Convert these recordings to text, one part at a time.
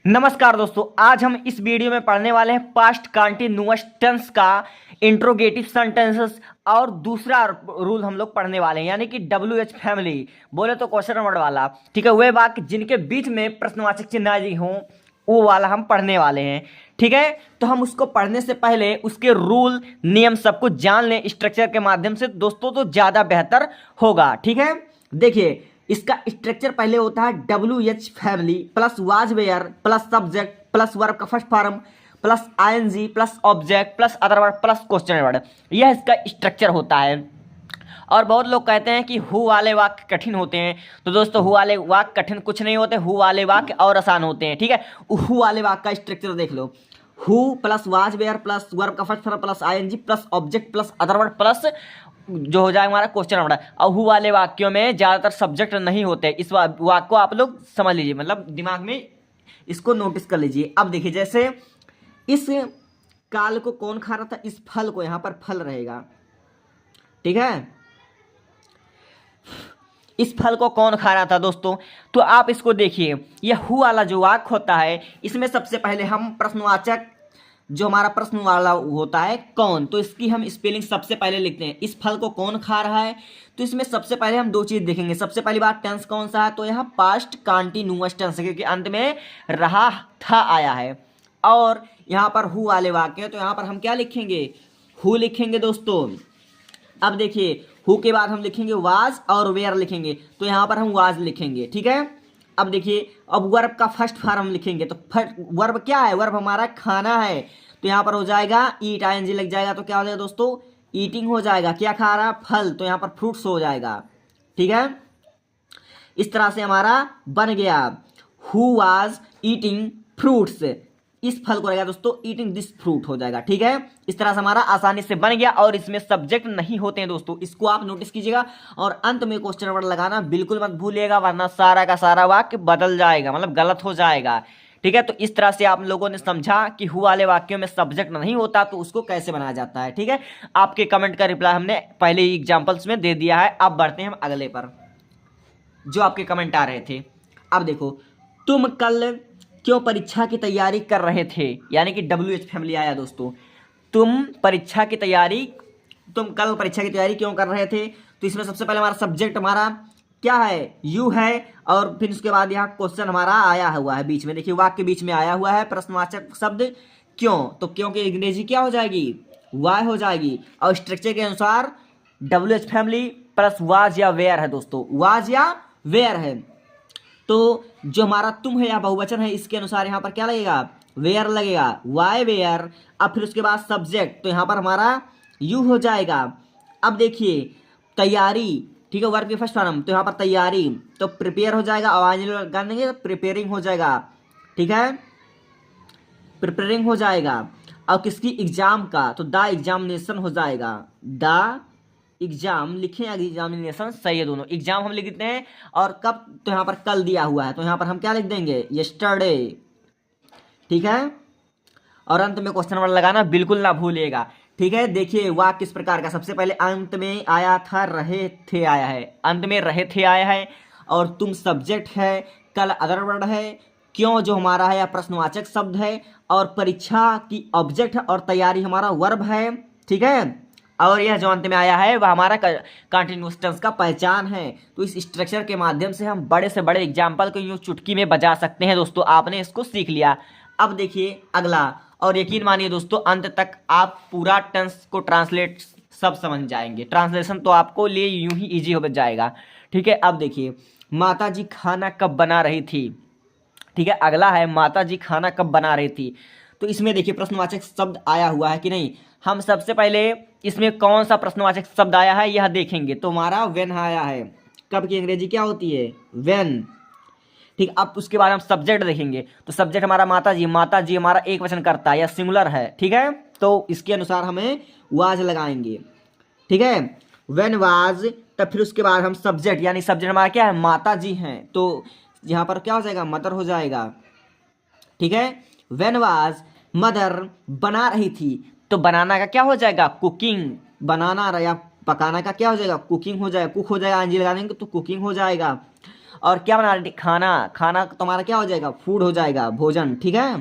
नमस्कार दोस्तों, आज हम इस वीडियो में पढ़ने वाले हैं पास्ट कंटिन्यूअस टेंस का इंट्रोगेटिव सेंटेंसेस और दूसरा रूल हम लोग पढ़ने वाले हैं, यानी कि WH फैमिली बोले तो क्वेश्चन वर्ड वाला। ठीक है, वे वाक्य जिनके बीच में प्रश्नवाचक चिन्ह आदि हों वो वाला हम पढ़ने वाले हैं। ठीक है, तो हम उसको पढ़ने से पहले उसके रूल नियम सब कुछ जान लें स्ट्रक्चर के माध्यम से दोस्तों, तो ज़्यादा बेहतर होगा। ठीक है, देखिए इसका स्ट्रक्चर पहले होता है WH family plus was were plus subject plus verb का first form plus ING plus object plus other word plus question word. यह इसका स्ट्रक्चर होता है। और बहुत लोग कहते हैं कि हु वाले वाक्य कठिन होते हैं, तो दोस्तों हु वाले वाक्य कठिन कुछ नहीं होते, हु वाले वाक्य और आसान होते हैं। ठीक है, हु वाले वाक्य का स्ट्रक्चर देख लो, who plus was were plus verb का first form plus ING plus object plus other word plus जो हो जाएगा हमारा क्वेश्चन वर्ड। और हु वाले वाक्यों में ज़्यादातर सब्जेक्ट नहीं होते। इस वाक्य को आप लोग समझ लीजिए, मतलब दिमाग में इसको नोटिस कर लीजिए। अब देखिए, जैसे इस काल को कौन खा रहा था, इस फल को, यहाँ पर फल रहेगा। ठीक है, इस फल को कौन खा रहा था दोस्तों, तो आप इसको देखिए, यह हु वाला जो वाक्य होता है इसमें सबसे पहले हम प्रश्नवाचक जो हमारा प्रश्न वाला होता है कौन, तो इसकी हम स्पेलिंग सबसे पहले लिखते हैं। इस फल को कौन खा रहा है, तो इसमें सबसे पहले हम दो चीज़ देखेंगे। सबसे पहली बात, टेंस कौन सा है, तो यहाँ पास्ट कंटिन्यूअस टेंस है, क्योंकि अंत में रहा था आया है। और यहाँ पर हु वाले वाक्य है, तो यहाँ पर हम क्या लिखेंगे, हु लिखेंगे दोस्तों। अब देखिए, हु के बाद हम लिखेंगे वाज और वेयर लिखेंगे, तो यहाँ पर हम वाज लिखेंगे। ठीक है, अब देखिए, अब वर्ब का फर्स्ट फॉर्म लिखेंगे, तो वर्ब क्या है, वर्ब हमारा खाना है, तो यहाँ पर हो जाएगा ईट, ING लग जाएगा, तो क्या हो जाएगा दोस्तों, ईटिंग हो जाएगा। क्या खा रहा, फल, तो यहाँ पर फ्रूट्स हो जाएगा। ठीक है, इस तरह से हमारा बन गया हु वाज ईटिंग फ्रूट्स, इस फल को रहेगा दोस्तों ईटिंग दिस फ्रूट हो जाएगा। ठीक है, इस तरह से हमारा आसानी से बन गया। और इसमें सब्जेक्ट नहीं होते हैं दोस्तों, इसको आप नोटिस कीजिएगा। और अंत में क्वेश्चन वर्ड लगाना बिल्कुल मत भूलिएगा, वरना सारा का सारा वाक्य बदल जाएगा, मतलब गलत हो जाएगा। ठीक है, तो इस तरह से आप लोगों ने समझा कि हु वाले वाक्यों में सब्जेक्ट नहीं होता, तो उसको कैसे बनाया जाता है। ठीक है, आपके कमेंट का रिप्लाई हमने पहले ही एग्जाम्पल्स में दे दिया है। अब बढ़ते हैं हम अगले पर, जो आपके कमेंट आ रहे थे। अब देखो, तुम कल क्यों परीक्षा की तैयारी कर रहे थे, यानी कि WH फैमिली आया दोस्तों। तुम कल परीक्षा की तैयारी क्यों कर रहे थे, तो इसमें सबसे पहले हमारा सब्जेक्ट हमारा क्या है, यू है। और फिर उसके बाद यहाँ क्वेश्चन हमारा आया हुआ है बीच में, देखिए वाक्य के बीच में आया हुआ है प्रश्नवाचक शब्द क्यों, तो क्यों की अंग्रेजी क्या हो जाएगी, वाई हो जाएगी। और स्ट्रक्चर के अनुसार WH फैमिली प्लस वाज या वेयर है दोस्तों, वाज या वेयर है। तो जो हमारा तुम है या बहुवचन है, इसके अनुसार यहाँ पर क्या लगेगा, वेयर लगेगा, वाई वेयर। अब फिर उसके बाद सब्जेक्ट, तो यहाँ पर हमारा यू हो जाएगा। अब देखिए तैयारी, ठीक है, वर्ब की फर्स्ट फॉर्म, तो यहाँ पर तैयारी, तो प्रिपेयर हो जाएगा, आवाज लगा देंगे तो प्रिपेयरिंग हो जाएगा। ठीक है, प्रिपेयरिंग हो जाएगा। और किसकी, एग्जाम का, तो द एग्जामिनेशन हो जाएगा, द एग्जाम लिखें या एग्जामिनेशन, सही है दोनों। एग्जाम हम लिख देते हैं, और कब, तो यहाँ पर कल दिया हुआ है, तो यहाँ पर हम क्या लिख देंगे, यस्टरडे। ठीक है, और अंत में क्वेश्चन वर्ड लगाना बिल्कुल ना भूलिएगा। ठीक है, देखिए वाक्य किस प्रकार का, सबसे पहले अंत में आया था, रहे थे आया है, अंत में रहे थे आया है, और तुम सब्जेक्ट है, कल अदर वर्ड है, क्यों जो हमारा है या प्रश्नवाचक शब्द है, और परीक्षा की ऑब्जेक्ट है, और तैयारी हमारा वर्ब है। ठीक है, और यह जो अंत में आया है वह हमारा कंटिन्यूअस टेंस का पहचान है। तो इस स्ट्रक्चर के माध्यम से हम बड़े से बड़े एग्जाम्पल को यूँ चुटकी में बजा सकते हैं दोस्तों, आपने इसको सीख लिया। अब देखिए अगला, और यकीन मानिए दोस्तों अंत तक आप पूरा टेंस को ट्रांसलेट सब समझ जाएंगे, ट्रांसलेशन तो आपको लिए यूं ही ईजी हो जाएगा। ठीक है, अब देखिए, माता जी खाना कब बना रही थी। ठीक है, अगला है माता जी खाना कब बना रही थी, तो इसमें देखिए प्रश्नवाचक शब्द आया हुआ है कि नहीं। हम सबसे पहले इसमें कौन सा प्रश्नवाचक शब्द आया है यह देखेंगे, तो हमारा व्हेन आया है, कब की अंग्रेजी क्या होती है, व्हेन। ठीक, अब उसके बाद हम सब्जेक्ट देखेंगे, तो सब्जेक्ट हमारा माता जी हमारा एक वचन करता है या सिंगुलर है। ठीक है, तो इसके अनुसार हमें वाज लगाएंगे। ठीक है, व्हेन वाज, तब फिर उसके बाद हम सब्जेक्ट, यानी सब्जेक्ट हमारा क्या है, माता जी हैं, तो यहाँ पर क्या हो जाएगा, मदर हो जाएगा। ठीक है, व्हेन वाज मदर बना रही थी, तो बनाना का क्या हो जाएगा, कुकिंग, बनाना या पकाना का क्या हो जाएगा, कुकिंग हो जाएगा, कुक हो जाएगा, ING लगा देंगे तो कुकिंग हो जाएगा। और क्या बना रहे थे, खाना। खाना तुम्हारा क्या हो जाएगा, फूड हो जाएगा, भोजन, ठीक है।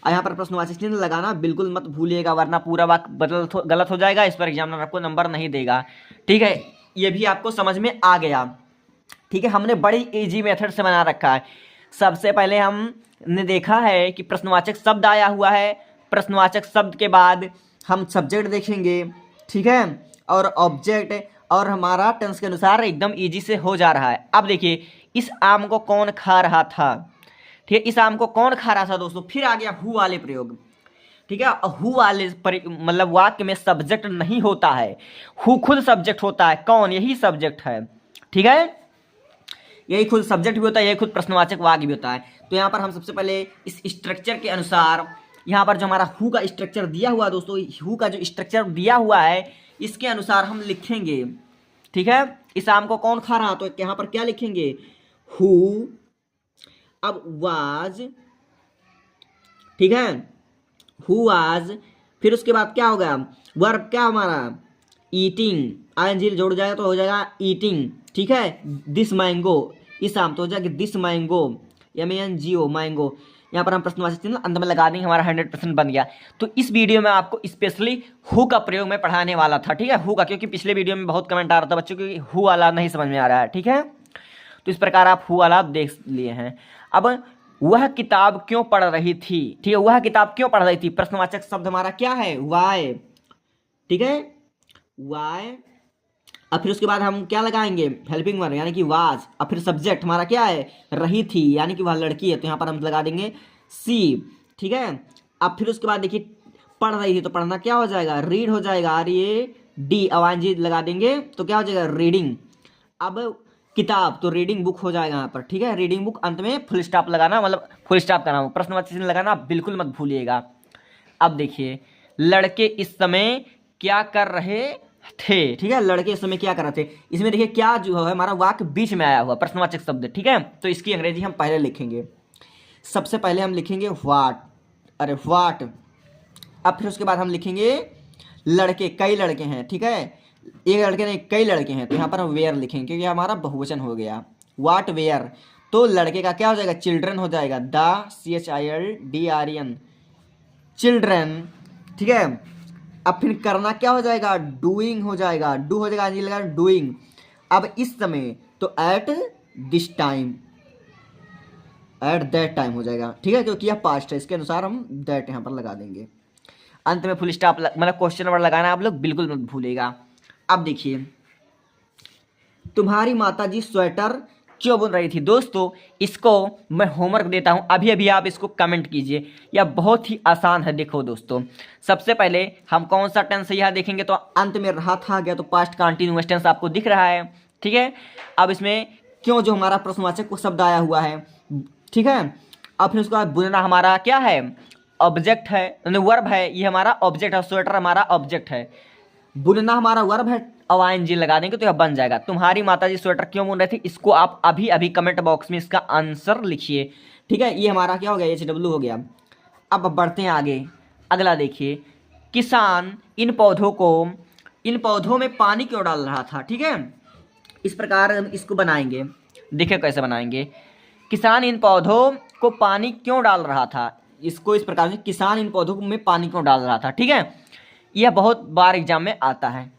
और यहाँ पर प्रश्नवाचक चिन्ह लगाना बिल्कुल मत भूलिएगा, वरना पूरा वाक्य गलत हो जाएगा, इस पर एग्जामिनर आपको नंबर नहीं देगा, ठीक है। ये भी आपको समझ में आ गया, ठीक है। हमने बड़ी इजी मेथड से बना रखा है। सबसे पहले हमने देखा है कि प्रश्नवाचक शब्द आया हुआ है, प्रश्नवाचक शब्द के बाद हम सब्जेक्ट देखेंगे, ठीक है, और ऑब्जेक्ट, और हमारा टेंस के अनुसार एकदम इजी से हो जा रहा है। अब देखिए, इस आम को कौन खा रहा था, ठीक है, इस आम को कौन खा रहा था दोस्तों। फिर आ गया हु वाले प्रयोग, ठीक है। हु वाले मतलब वाक्य में सब्जेक्ट नहीं होता है, हु खुद सब्जेक्ट होता है, कौन, यही सब्जेक्ट है, ठीक है, यही खुद सब्जेक्ट भी होता है, यही खुद प्रश्नवाचक वाक्य भी होता है। तो यहाँ पर हम सबसे पहले इस स्ट्रक्चर के अनुसार, यहाँ पर जो हमारा हु का स्ट्रक्चर दिया हुआ दोस्तों, हु का जो स्ट्रक्चर दिया हुआ है इसके अनुसार हम लिखेंगे, ठीक है। इस आम को कौन खा रहा, तो यहाँ पर क्या लिखेंगे, हु, अब वाज, ठीक है, हु वाज, फिर उसके बाद क्या होगा, वर्ब क्या हमारा, ईटिंग, आईएनजी जोड़ जाएगा तो हो जाएगा ईटिंग, ठीक है। दिस मैंगो, इस आम, तो हो जाएगा दिस मैंगो, MANGO, मैंगो। यहाँ पर हम प्रश्नवाचक चिन्ह अंत में लगा देंगे, हमारा 100% बन गया। तो इस वीडियो में आपको स्पेशली हु का प्रयोग में पढ़ाने वाला था, ठीक है, हु का, क्योंकि पिछले वीडियो में बहुत कमेंट आ रहा था बच्चों की हु वाला नहीं समझ में आ रहा है, ठीक है। तो इस प्रकार आप हु वाला देख लिए हैं। अब वह किताब क्यों पढ़ रही थी, ठीक है, वह किताब क्यों पढ़ रही थी, प्रश्नवाचक शब्द हमारा क्या है, वाई, ठीक है, वाई। अब फिर उसके बाद हम क्या लगाएंगे, हेल्पिंग वर्ब यानी कि वाज। अब फिर सब्जेक्ट हमारा क्या है, रही थी, यानी कि वह लड़की है, तो यहाँ पर हम लगा देंगे सी, ठीक है। अब फिर उसके बाद देखिए, पढ़ रही थी, तो पढ़ना क्या हो जाएगा, रीड हो जाएगा, READ, अवांजी लगा देंगे तो क्या हो जाएगा, रीडिंग। अब किताब, तो रीडिंग बुक हो जाएगा यहाँ पर, ठीक है, रीडिंग बुक। अंत में फुल स्टॉप लगाना, मतलब फुल स्टॉप करना, प्रश्नवाचक चिन्ह लगाना बिल्कुल मत भूलिएगा। अब देखिए, लड़के इस समय क्या कर रहे थे, ठीक है, लड़के इस समय क्या कर रहे थे। इसमें देखिए क्या जो है हमारा वाक्य बीच में आया हुआ प्रश्नवाचक शब्द, ठीक है। तो इसकी अंग्रेजी हम पहले लिखेंगे। सबसे पहले हम लिखेंगे व्हाट, अरे व्हाट। अब फिर उसके बाद हम लिखेंगे लड़के, कई लड़के हैं, ठीक है, एक लड़के नहीं कई लड़के हैं, तो यहाँ पर हम वेयर लिखेंगे क्योंकि हमारा बहुवचन हो गया, व्हाट वेयर। तो लड़के का क्या हो जाएगा, चिल्ड्रन हो जाएगा, द CHILDREN, चिल्ड्रन, ठीक है। अब फिर करना क्या हो जाएगा, डूइंग हो जाएगा, डू हो जाएगा, लगा डूइंग। अब इस समय, तो at this time, at that time हो जाएगा, ठीक है, क्योंकि यह पास्ट है, इसके अनुसार हम दैट यहाँ पर लगा देंगे। अंत में फुल स्टॉप मतलब क्वेश्चन वर्ड लगाना आप लोग बिल्कुल मत भूलेगा। अब देखिए, तुम्हारी माताजी स्वेटर क्यों बुन रही थी। दोस्तों, इसको मैं होमवर्क देता हूं, अभी अभी आप इसको कमेंट कीजिए, यह बहुत ही आसान है। देखो दोस्तों, सबसे पहले हम कौन सा टेंस है यह देखेंगे, तो अंत में रहा था गया, तो पास्ट कंटिन्यूअस टेंस आपको दिख रहा है, ठीक है। अब इसमें क्यों जो हमारा प्रश्नवाचक को शब्द आया हुआ है, ठीक है। अब फिर उसके बाद बुनना हमारा क्या है, ऑब्जेक्ट है, वर्ब है, ये हमारा ऑब्जेक्ट है, स्वेटर हमारा ऑब्जेक्ट है, बुनना हमारा वर्ब है, अवाइनजी लगा देंगे तो यह बन जाएगा। तुम्हारी माताजी स्वेटर क्यों बुन रही थी, इसको आप अभी अभी कमेंट बॉक्स में इसका आंसर लिखिए, ठीक है। ये हमारा क्या हो गया, HW हो गया। अब बढ़ते हैं आगे, अगला देखिए, किसान इन पौधों में पानी क्यों डाल रहा था, ठीक है। इस प्रकार हम इसको बनाएंगे, देखिए कैसे बनाएंगे, किसान इन पौधों को पानी क्यों डाल रहा था, इसको इस प्रकार से, किसान इन पौधों में पानी क्यों डाल रहा था, ठीक है। यह बहुत बार एग्जाम में आता है।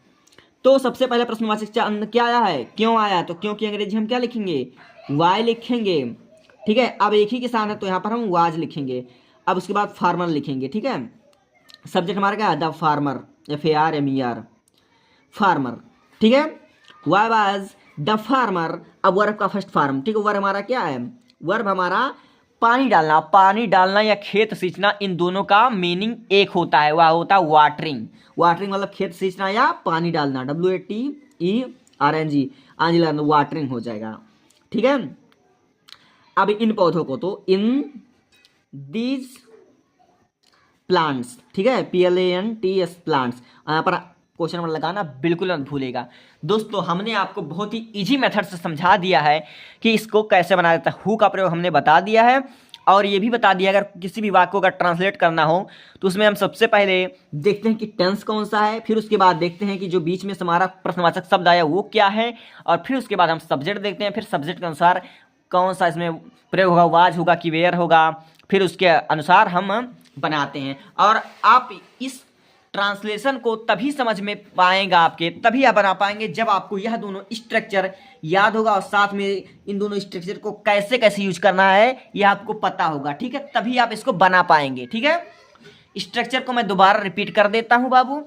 तो सबसे पहले प्रश्नवाचक चिन्ह क्या आया है, क्यों आया, तो क्यों की अंग्रेजी हम क्या लिखेंगे, वाई लिखेंगे, ठीक है। अब एक ही किसान है तो यहाँ पर हम वाज लिखेंगे। अब उसके बाद फार्मर लिखेंगे, ठीक है। सब्जेक्ट हमारा क्या है, द फार्मर, FARMER, फार्मर, ठीक है। Why was the farmer. अब वर्ब का फर्स्ट फॉर्म, ठीक है, वर्ब हमारा क्या है, वर्ब हमारा पानी डालना या खेत सींचना, इन दोनों का मीनिंग एक होता है, वह होता है वाटरिंग। वाटरिंग मतलब खेत सींचना या पानी डालना, WATERNG, आंजी वाटरिंग हो जाएगा, ठीक है। अब इन पौधों को, तो इन दीज प्लांट्स, ठीक है, PLANTS प्लांट्स, यहाँ पर क्वेश्चन नंबर लगाना बिल्कुल मत भूलेगा। दोस्तों, हमने आपको बहुत ही इजी मेथड से समझा दिया है कि इसको कैसे बनाया जाता है, हु का प्रयोग हमने बता दिया है। और ये भी बता दिया अगर किसी भी वाक्य का ट्रांसलेट करना हो तो उसमें हम सबसे पहले देखते हैं कि टेंस कौन सा है, फिर उसके बाद देखते हैं कि जो बीच में हमारा प्रश्नवाचक शब्द आया वो क्या है, और फिर उसके बाद हम सब्जेक्ट देखते हैं, फिर सब्जेक्ट के अनुसार कौन सा इसमें प्रयोग होगा, वाज होगा कि वेयर होगा, फिर उसके अनुसार हम बनाते हैं। और आप इस ट्रांसलेशन को तभी समझ में पाएगा आपके, तभी आप बना पाएंगे जब आपको यह दोनों स्ट्रक्चर याद होगा और साथ में इन दोनों स्ट्रक्चर को कैसे कैसे यूज करना है यह आपको पता होगा, ठीक है, तभी आप इसको बना पाएंगे, ठीक है। स्ट्रक्चर को मैं दोबारा रिपीट कर देता हूं बाबू।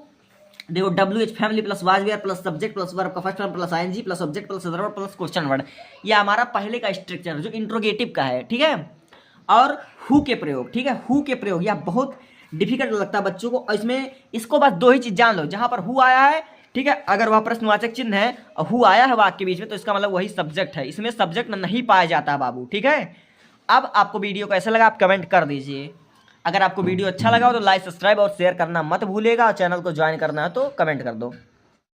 देखो WH family plus was were plus subject plus verb का first form plus ING plus subject plus other verb plus question word, यह हमारा पहले का स्ट्रक्चर जो इंट्रोगेटिव का है, ठीक है। और हु के प्रयोग, ठीक है, हु के प्रयोग यह बहुत डिफिकल्ट लगता है बच्चों को, और इसमें इसको बस दो ही चीज जान लो, जहां पर हु आया है, ठीक है, अगर वह प्रश्नवाचक चिन्ह है और हु आया है वाक्य के बीच में तो इसका मतलब वही सब्जेक्ट है, इसमें सब्जेक्ट नहीं पाया जाता बाबू, ठीक है। अब आपको वीडियो कैसा लगा आप कमेंट कर दीजिए। अगर आपको वीडियो अच्छा लगा हो तो लाइक सब्सक्राइब और शेयर करना मत भूलिएगा, और चैनल को ज्वाइन करना है तो कमेंट कर दो।